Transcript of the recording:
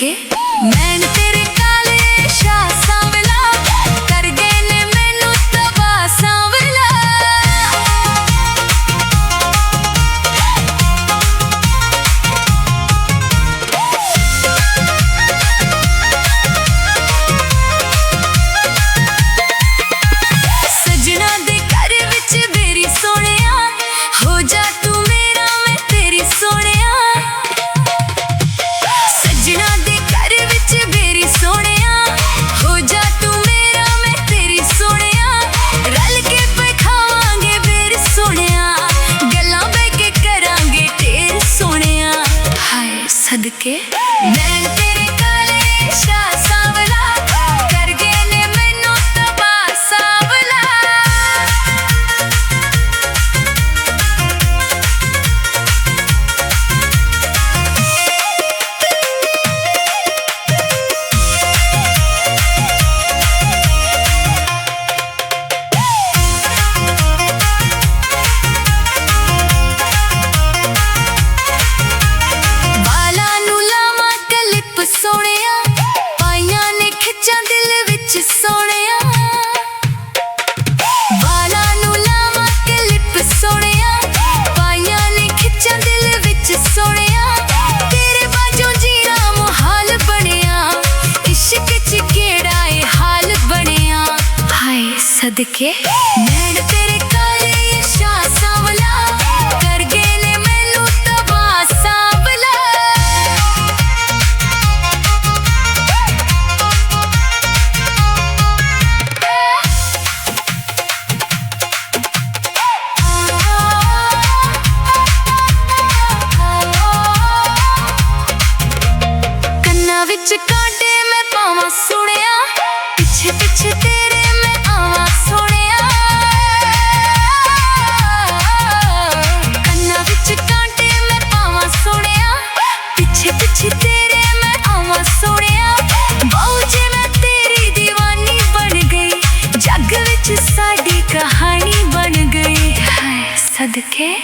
सदके नैन तेरे काले शाह सांवला कर गए ने मैनू तबाह सांवला सजना दे घर विच बेरी सोहणिया हो जा तू मेरा मैं तेरी सोहणिया सजना दे घर विच बेरी सोहणिया हो जा तू मेरा मैं तेरी सोहणिया रल के पखावांगे बेर सोहणिया गल्लां बह के करांगे ढेर सोहणिया हाय सदके नैन तेरे काले शाह सांवला कर गए ने मैनू तबाह सांवला ਵਾਲਾਂ ਨੂੰ ਲਾਵਾਂ ਕਲਿੱਪ ਸੋਹਣਿਆ ਪਾਈਆਂ ਨੇ ਖਿੱਚਾਂ ਦਿਲ ਵਿੱਚ ਸੋਹਣਿਆ ਵਾਲਾਂ ਨੂੰ ਲਾਵਾਂ ਕਲਿੱਪ ਸੋਹਣਿਆ ਪਾਈਆਂ ਨੇ ਖਿੱਚਾਂ ਦਿਲ ਵਿੱਚ ਸੋਹਣਿਆ ਤੇਰੇ ਬਾਝੋਂ ਜੀਣਾ ਮੁਹਾਲ ਬਣਿਆ ਇਸ਼ਕ 'ਚ ਕਿਹੜਾ ਏ ਹਾਲ ਬਣਿਆ ਹਾਏ ਸਦਕੇ ਨੈਣ ਤੇਰੇ ਕਾਲੇ ਸ਼ਾਹ सांवला ਕਰ ਗਏ ਨੇ ਮੈਨੂੰ ਤਬਾਹ सांवला ਕੰਨਾਂ ਵਿੱਚ ਕਾਂਟੇ ਮੈਂ ਪਾਵਾਂ ਸੁਣਿਆ ਪਿੱਛੇ ਪਿੱਛੇ ਤੇਰੇ ਮੈਂ ਆਵਾਂ ਸੋਹਣਿਆ ਕੰਨਾਂ ਵਿੱਚ ਕਾਂਟੇ ਮੈਂ ਪਾਵਾਂ ਸੁਣਿਆ ਪਿੱਛੇ ਪਿੱਛੇ ਤੇਰੇ ਮੈਂ ਆਵਾਂ ਸੋਹਣਿਆ ਬਹੁ ਜੇ ਮੈਂ ਤੇਰੀ دیਵਾਨੀ ਬਣ ਗਈ ਜੱਗ ਵਿੱਚ ਸਾਡੀ ਕਹਾਣੀ ਬਣ ਗਈ ਹਾਏ ਸਦਕੇ